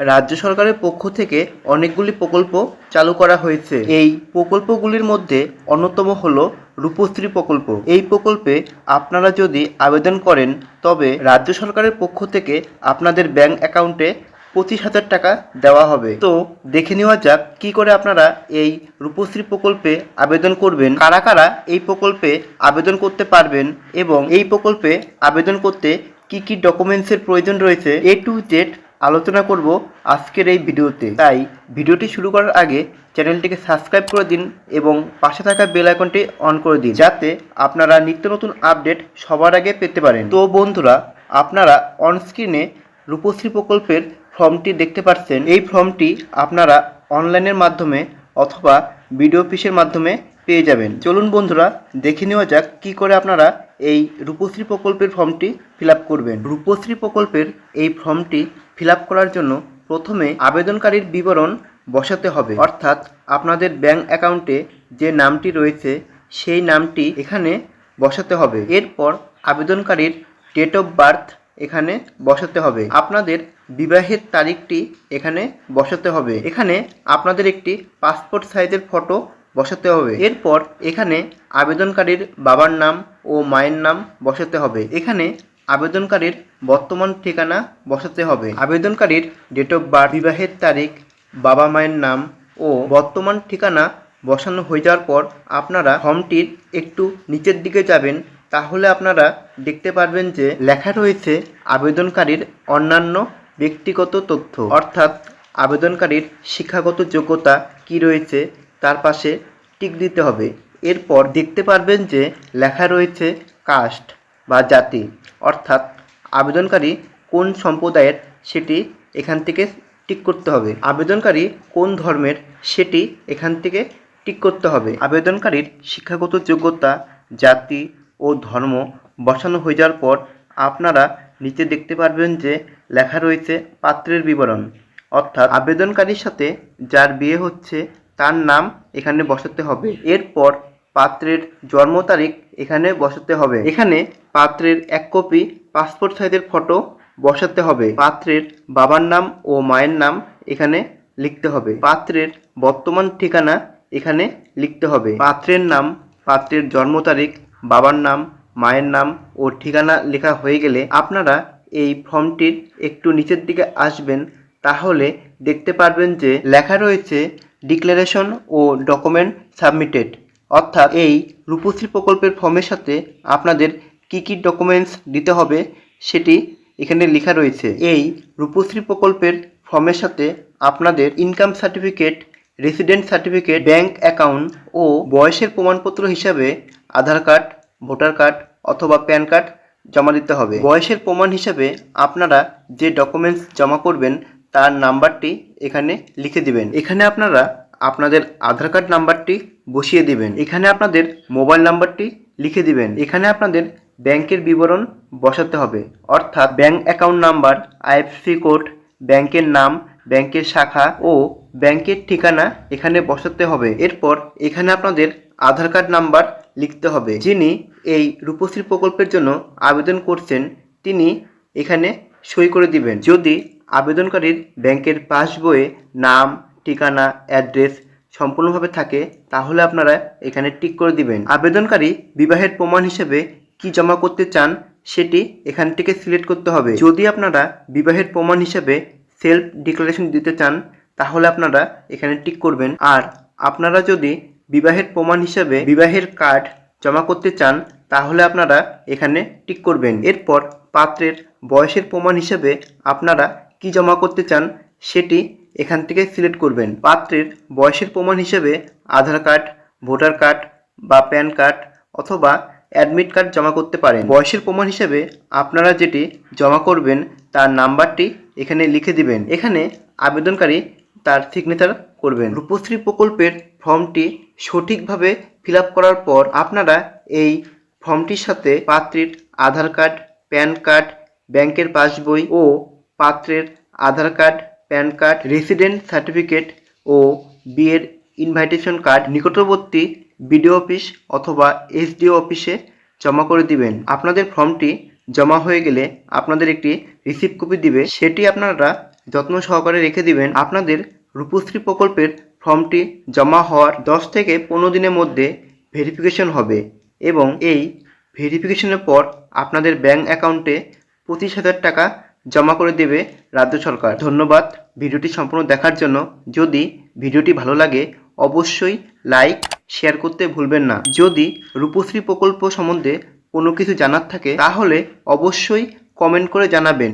রাজ্য সরকারের পক্ষ থেকে অনেকগুলি প্রকল্প চালু করা হয়েছে। এই প্রকল্পগুলির মধ্যে অন্যতম হলো রূপশ্রী প্রকল্প। এই প্রকল্পে আপনারা যদি আবেদন করেন তবে রাজ্য সরকারের পক্ষ থেকে আপনাদের ব্যাংক অ্যাকাউন্টে 25,000 টাকা দেওয়া হবে। তো দেখে নেওয়া যাক কি করে আপনারা এই রূপশ্রী প্রকল্পে আবেদন করবেন, কারা কারা এই প্রকল্পে আবেদন করতে পারবেন এবং এই প্রকল্পে আবেদন করতে কি কি ডকুমেন্টসের প্রয়োজন রয়েছে A to Z আলোচনা করব আজকের এই ভিডিওতে। তাই ভিডিওটি শুরু করার আগে চ্যানেলটিকে সাবস্ক্রাইব করে দিন এবং পাশে থাকা বেল আইকনটি অন করে দিন, যাতে আপনারা নিত্য নতুন আপডেট সবার আগে পেতে পারেন। তো বন্ধুরা, আপনারা অন স্ক্রিনে রূপশ্রী প্রকল্পের ফর্মটি দেখতে পাচ্ছেন। এই ফর্মটি আপনারা অনলাইনের মাধ্যমে অথবা বিডিও অফিসের মাধ্যমে পেয়ে যাবেন। চলুন বন্ধুরা, দেখে নেওয়া যাক কি করে আপনারা এই রূপশ্রী প্রকল্পের ফর্মটি ফিল আপ করবেন। রূপশ্রী প্রকল্পের এই ফর্মটি ফিল আপ করার জন্য প্রথমে আবেদনকারীর বিবরণ বসাতে হবে, অর্থাৎ আপনাদের ব্যাংক অ্যাকাউন্টে যে নামটি রয়েছে সেই নামটি এখানে বসাতে হবে। এরপর আবেদনকারীর ডেট অফ বার্থ এখানে বসাতে হবে। আপনাদের বিবাহের তারিখটি এখানে বসাতে হবে। এখানে আপনাদের একটি পাসপোর্ট সাইজের ফটো বসাতে হবে। এরপর এখানে আবেদনকারীর বাবার নাম ও মায়ের নাম বসাতে হবে। এখানে আবেদনকারীর বর্তমান ঠিকানা বসাতে হবে। আবেদনকারীর ডেট অফ বার্থ, বিবাহের তারিখ, বাবা মায়ের নাম ও বর্তমান ঠিকানা বসানো হয়ে যাওয়ার পর আপনারা ফর্মটির একটু নিচের দিকে যাবেন, তাহলে আপনারা দেখতে পারবেন যে লেখা রয়েছে আবেদনকারীর অন্যান্য ব্যক্তিগত তথ্য, অর্থাৎ আবেদনকারীর শিক্ষাগত যোগ্যতা কি রয়েছে তার পাশে টিক দিতে হবে। এরপর দেখতে পারবেন যে লেখা রয়েছে কাস্ট বা জাতি, অর্থাৎ আবেদনকারী কোন সম্প্রদায়ের সেটি এখান থেকে টিক করতে হবে। আবেদনকারী কোন ধর্মের সেটি এখান থেকে টিক করতে হবে। আবেদনকারীর শিক্ষাগত যোগ্যতা, জাতি ও ধর্ম বসানো হয়ে যাওয়ার পর আপনারা নিচে দেখতে পারবেন যে লেখা রয়েছে পাত্রের বিবরণ, অর্থাৎ আবেদনকারীর সাথে যার বিয়ে হচ্ছে তার নাম এখানে বসাতে হবে। এরপর পাত্রের জন্ম তারিখ এখানে বসাতে হবে। এখানে পাত্রের এক কপি পাসপোর্ট সাইজের ফটো বসাতে হবে। পাত্রের বাবার নাম ও মায়ের নাম এখানে লিখতে হবে। পাত্রের বর্তমান ঠিকানা এখানে লিখতে হবে। পাত্রের নাম, পাত্রের জন্ম তারিখ, বাবার নাম, মায়ের নাম ও ঠিকানা লেখা হয়ে গেলে আপনারা এই ফর্মটির একটু নিচের দিকে আসবেন, তাহলে দেখতে পারবেন যে লেখা রয়েছে ডিক্লারেশন ও ডকুমেন্ট সাবমিটেড, অর্থাৎ এই রূপশ্রী প্রকল্পের ফর্মের সাথে আপনাদের কি কি ডকুমেন্টস দিতে হবে সেটি এখানে লেখা রয়েছে। এই রূপশ্রী প্রকল্পের ফর্মের সাথে আপনাদের income certificate, resident certificate, bank account ও বয়সের প্রমাণপত্র হিসাবে আধার কার্ড, ভোটার কার্ড অথবা প্যান কার্ড জমা দিতে হবে। বয়সের প্রমাণ হিসাবে আপনারা যে ডকুমেন্টস জমা করবেন তার নাম্বারটি এখানে লিখে দিবেন। এখানে আপনারা আপনাদের আধার কার্ড নাম্বারটি বসিয়ে দিবেন। এখানে আপনাদের মোবাইল নাম্বারটি লিখে দিবেন। এখানে আপনাদের ব্যাংকের বিবরণ বসাতে হবে, অর্থাৎ bank account number, IFSC code, ব্যাংকের নাম, ব্যাংকের শাখা ও ব্যাংকের ঠিকানা এখানে বসাতে হবে। এরপর এখানে আপনাদের আধার কার্ড নাম্বার লিখতে হবে। যিনি এই রূপশ্রী প্রকল্পের জন্য আবেদন করছেন তিনি এখানে সই করে দিবেন। যদি আবেদনকারীর ব্যাংকের পাসবইয়ে নাম, ঠিকানা, অ্যাড্রেস সম্পূর্ণভাবে থাকে তাহলে আপনারা এখানে টিক করে দিবেন। আবেদনকারী বিবাহের প্রমাণ হিসেবে কি জমা করতে চান সেটি এখান থেকে সিলেক্ট করতে হবে। যদি আপনারা বিবাহের প্রমাণ হিসেবে সেলফ ডিক্লারেশন দিতে চান তাহলে আপনারা এখানে টিক করবেন। আর আপনারা যদি বিবাহের প্রমাণ হিসেবে বিবাহের কার্ড জমা করতে চান তাহলে আপনারা এখানে টিক করবেন। এরপর পাত্রের বয়সের প্রমাণ হিসেবে আপনারা কি জমা করতে চান সেটি এখান থেকে সিলেক্ট করবেন। পাত্রের বয়সের প্রমাণ হিসেবে আধার কার্ড, ভোটার কার্ড বা প্যান কার্ড অথবা অ্যাডমিট কার্ড জমা করতে পারেন। বয়সের প্রমাণ হিসেবে আপনারা যেটি জমা করবেন তার নাম্বারটি এখানে লিখে দিবেন। এখানে আবেদনকারী তার সিগনেচার করবেন। রূপশ্রী প্রকল্পের ফর্মটি সঠিকভাবে ফিল আপ করার পর আপনারা এই ফর্মটির সাথে পাত্রের আধার কার্ড, প্যান কার্ড, ব্যাংকের পাসবই ও পাত্রের Aadhaar card, PAN card, resident certificate ও বিয়ের ইনভাইটেশন কার্ড নিকটবর্তী বিডিও অফিস অথবা এসডিও অফিসে জমা করে দিবেন। আপনাদের ফর্মটি জমা হয়ে গেলে আপনাদের একটি রিসিপ্ট কপি দিবে, সেটি আপনারা যত্ন সহকারে রেখে দিবেন। আপনাদের রূপশ্রী প্রকল্পের ফর্মটি জমা হওয়ার 10 থেকে 15 দিনের মধ্যে ভেরিফিকেশন হবে এবং এই ভেরিফিকেশনের পর আপনাদের ব্যাংক অ্যাকাউন্টে 25,000 টাকা জমা করে দেবে রাজ্য সরকার। ধন্যবাদ ভিডিওটি সম্পূর্ণ দেখার জন্য। যদি ভিডিওটি ভালো লাগে অবশ্যই লাইক শেয়ার করতে ভুলবেন না। যদি রূপশ্রী প্রকল্প সম্বন্ধে কোনো কিছু জানার থাকে তাহলে অবশ্যই কমেন্ট করে জানাবেন।